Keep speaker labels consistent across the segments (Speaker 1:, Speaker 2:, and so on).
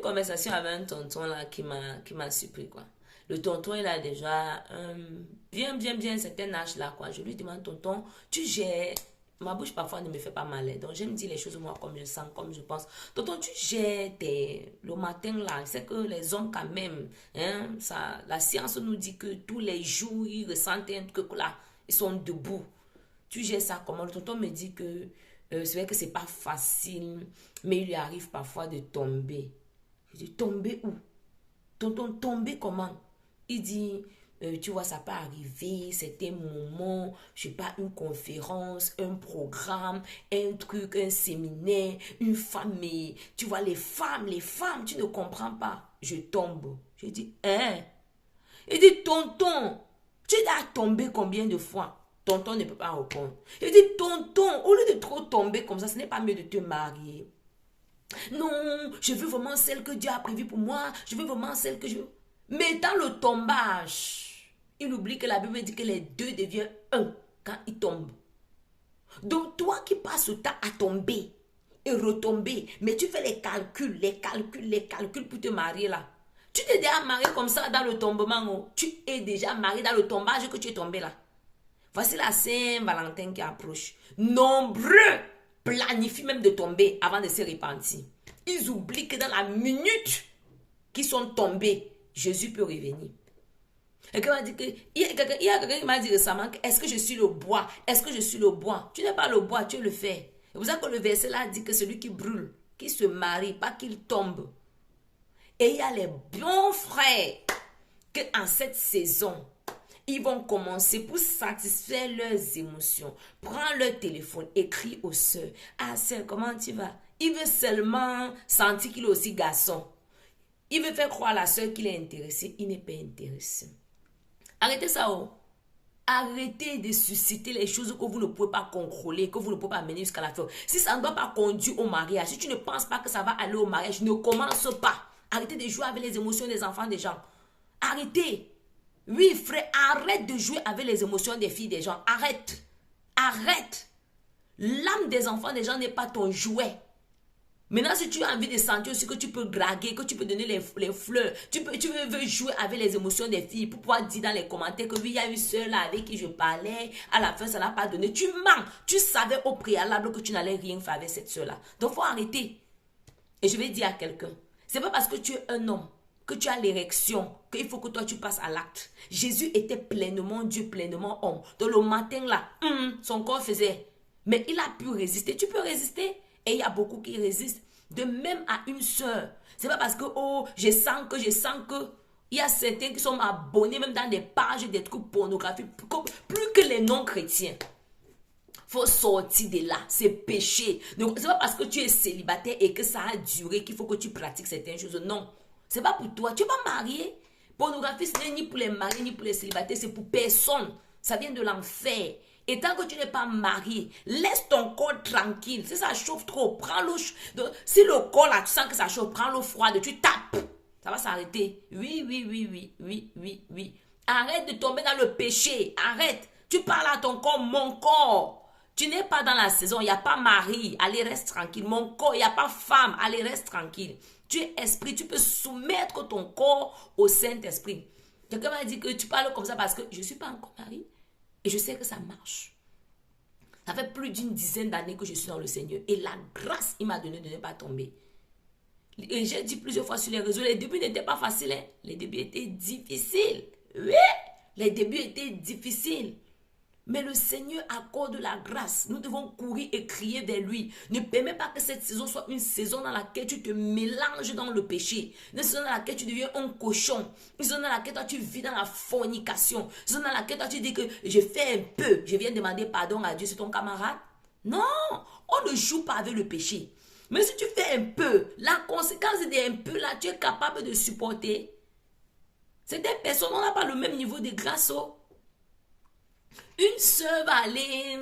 Speaker 1: conversation avec un tonton là qui m'a surpris quoi. Le tonton il a déjà bien certain âge là quoi. Je lui demande tonton, tu gères. Ma bouche parfois ne me fait pas mal. Donc j'aime dire les choses moi comme je sens, comme je pense. Tonton, tu gères le matin là. C'est que les hommes quand même, hein, ça, la science nous dit que tous les jours ils ressentent un truc là. Ils sont debout. Tu gères ça comment? Le tonton me dit que c'est vrai que c'est pas facile, mais il lui arrive parfois de tomber. Je dis tomber où? Tonton, tomber comment? Il dit, tu vois, ça peut arriver, c'était un moment, je sais pas, une conférence, un programme, un truc, un séminaire, une famille. Tu vois, les femmes, tu ne comprends pas. Je tombe. Je dis, hein? Il dit, tonton, tu as tombé combien de fois? Tonton ne peut pas répondre. Il dit, tonton, au lieu de trop tomber comme ça, ce n'est pas mieux de te marier. Non, je veux vraiment celle que Dieu a prévue pour moi. Je veux vraiment celle que je veux. Mais dans le tombage, il oublie que la Bible dit que les deux deviennent un quand ils tombent. Donc toi qui passes le temps à tomber et retomber, mais tu fais les calculs pour te marier là. Tu t'es déjà marié comme ça dans le tombement. Oh. Tu es déjà marié dans le tombage que tu es tombé là. Voici la Saint-Valentin qui approche. Nombreux planifient même de tomber avant de se repentir. Ils oublient que dans la minute qu'ils sont tombés, Jésus peut revenir. Et il y a quelqu'un qui m'a dit récemment, est-ce que je suis le bois? Est-ce que je suis le bois? Tu n'es pas le bois, tu es le fer. C'est pour ça que le verset là dit que celui qui brûle, qui se marie, pas qu'il tombe. Et il y a les bons frères que en cette saison, ils vont commencer pour satisfaire leurs émotions. Prends leur téléphone, écris aux sœurs. Ah sœur, comment tu vas? Il veut seulement sentir qu'il est aussi garçon. Il veut faire croire à la sœur qu'il est intéressé. Il n'est pas intéressé. Arrêtez ça. Oh. Arrêtez de susciter les choses que vous ne pouvez pas contrôler, que vous ne pouvez pas mener jusqu'à la fin. Si ça ne doit pas conduire au mariage, si tu ne penses pas que ça va aller au mariage, ne commence pas. Arrêtez de jouer avec les émotions des enfants des gens. Arrêtez. Oui, frère, arrête de jouer avec les émotions des filles des gens. Arrête. Arrête. L'âme des enfants des gens n'est pas ton jouet. Maintenant, si tu as envie de sentir aussi que tu peux draguer, que tu peux donner les fleurs, tu veux jouer avec les émotions des filles pour pouvoir dire dans les commentaires que oui, il y a une soeur là avec qui je parlais, à la fin, ça n'a pas donné. Tu mens. Tu savais au préalable que tu n'allais rien faire avec cette soeur là. Donc, il faut arrêter. Et je vais dire à quelqu'un, c'est pas parce que tu es un homme que tu as l'érection, qu'il faut que toi tu passes à l'acte. Jésus était pleinement Dieu, pleinement homme. Donc le matin là, son corps faisait. Mais il a pu résister. Tu peux résister. Et il y a beaucoup qui résistent. De même à une soeur. C'est pas parce que, oh, je sens que. Il y a certains qui sont abonnés même dans des pages des trucs pornographiques. Plus que les non-chrétiens. Faut sortir de là, c'est péché. Donc, c'est pas parce que tu es célibataire et que ça a duré qu'il faut que tu pratiques certaines choses. Non, c'est pas pour toi. Tu es pas marié. Pornographie, ce n'est ni pour les mariés ni pour les célibataires, c'est pour personne. Ça vient de l'enfer. Et tant que tu n'es pas marié, laisse ton corps tranquille. Si ça chauffe trop, prends l'eau. Si le corps là, tu sens que ça chauffe, prends l'eau froide, tu tapes. Ça va s'arrêter. Oui. Arrête de tomber dans le péché. Arrête. Tu parles à ton corps, mon corps. Tu n'es pas dans la saison, il n'y a pas mari, allez reste tranquille. Mon corps, il n'y a pas femme, allez reste tranquille. Tu es esprit, tu peux soumettre ton corps au Saint-Esprit. Quelqu'un m'a dit que tu parles comme ça parce que je ne suis pas encore mariée et je sais que ça marche. Ça fait plus d'une dizaine d'années que je suis dans le Seigneur et la grâce, il m'a donné de ne pas tomber. Et j'ai dit plusieurs fois sur les réseaux, les débuts n'étaient pas faciles. Hein? Les débuts étaient difficiles. Oui, les débuts étaient difficiles. Mais le Seigneur accorde la grâce. Nous devons courir et crier vers lui. Ne permets pas que cette saison soit une saison dans laquelle tu te mélanges dans le péché. Une saison dans laquelle tu deviens un cochon. Une saison dans laquelle toi tu vis dans la fornication. Une saison dans laquelle toi tu dis que je fais un peu. Je viens demander pardon à Dieu, c'est ton camarade. Non, on ne joue pas avec le péché. Mais si tu fais un peu, la conséquence d'un peu là, tu es capable de supporter. Certaines personnes, on n'a pas le même niveau de grâce. Une soeur va aller,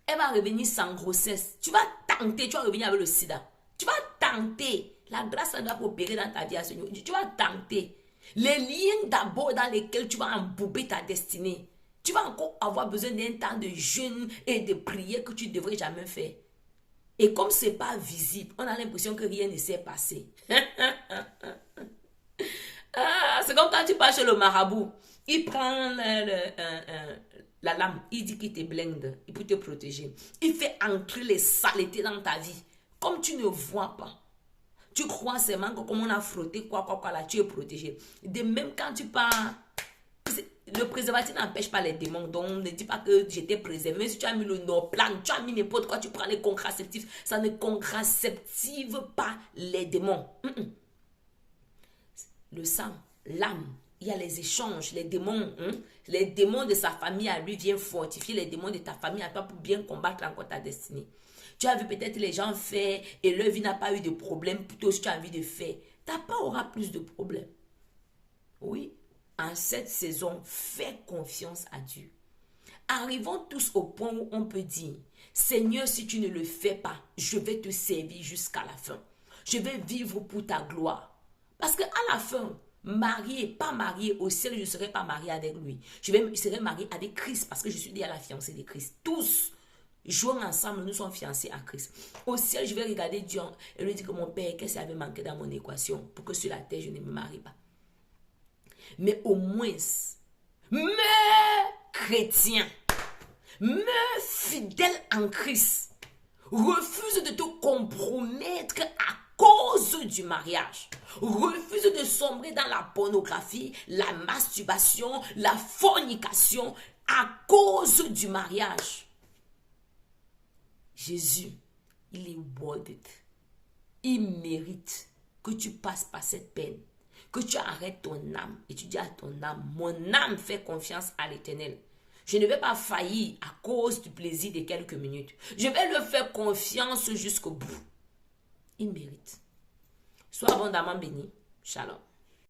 Speaker 1: elle va revenir sans grossesse. Tu vas tenter, tu vas revenir avec le sida. Tu vas tenter. La grâce doit opérer dans ta vie à ce niveau. Tu vas tenter. Les liens d'abord dans lesquels tu vas embouber ta destinée. Tu vas encore avoir besoin d'un temps de jeûne et de prière que tu ne devrais jamais faire. Et comme ce n'est pas visible, on a l'impression que rien ne s'est passé. Ah, c'est comme quand tu pars chez le marabout. Il prend la lame, il dit qu'il te blinde, il peut te protéger. Il fait entrer les saletés dans ta vie. Comme tu ne vois pas. Tu crois seulement que comme on a frotté, quoi, là, tu es protégé. De même quand tu pars, le préservatif n'empêche pas les démons. Donc ne dis pas que j'étais préservé. Même si tu as mis le Norplan, tu as mis n'importe quoi, tu prends les contraceptifs, ça ne contraceptive pas les démons. Le sang, l'âme, il y a les échanges, les démons. Les démons de sa famille à lui viennent fortifier les démons de ta famille à toi pour bien combattre encore ta destinée. Tu as vu peut-être les gens faire et leur vie n'a pas eu de problème. Plutôt si tu as envie de faire, ta part aura plus de problèmes. Oui, en cette saison, fais confiance à Dieu. Arrivons tous au point où on peut dire, Seigneur, si tu ne le fais pas, je vais te servir jusqu'à la fin. Je vais vivre pour ta gloire. Parce qu'à la fin, marié, pas marié, au ciel, je ne serai pas marié avec lui. Je serai marié avec Christ parce que je suis déjà la fiancée de Christ. Tous, jouons ensemble, nous sommes fiancés à Christ. Au ciel, je vais regarder Dieu et lui dire que mon père, qu'est-ce qui avait manqué dans mon équation pour que sur la terre, je ne me marie pas. Mais au moins, meurs chrétien, meurs fidèle en Christ. Refuse de te compromettre à cause du mariage. Refuse de sombrer dans la pornographie, la masturbation, la fornication à cause du mariage. Jésus, il est worth it. Il mérite que tu passes par cette peine. Que tu arrêtes ton âme et tu dis à ton âme, mon âme fait confiance à l'Éternel. Je ne vais pas faillir à cause du plaisir de quelques minutes. Je vais lui faire confiance jusqu'au bout. Il mérite. Sois abondamment béni. Shalom.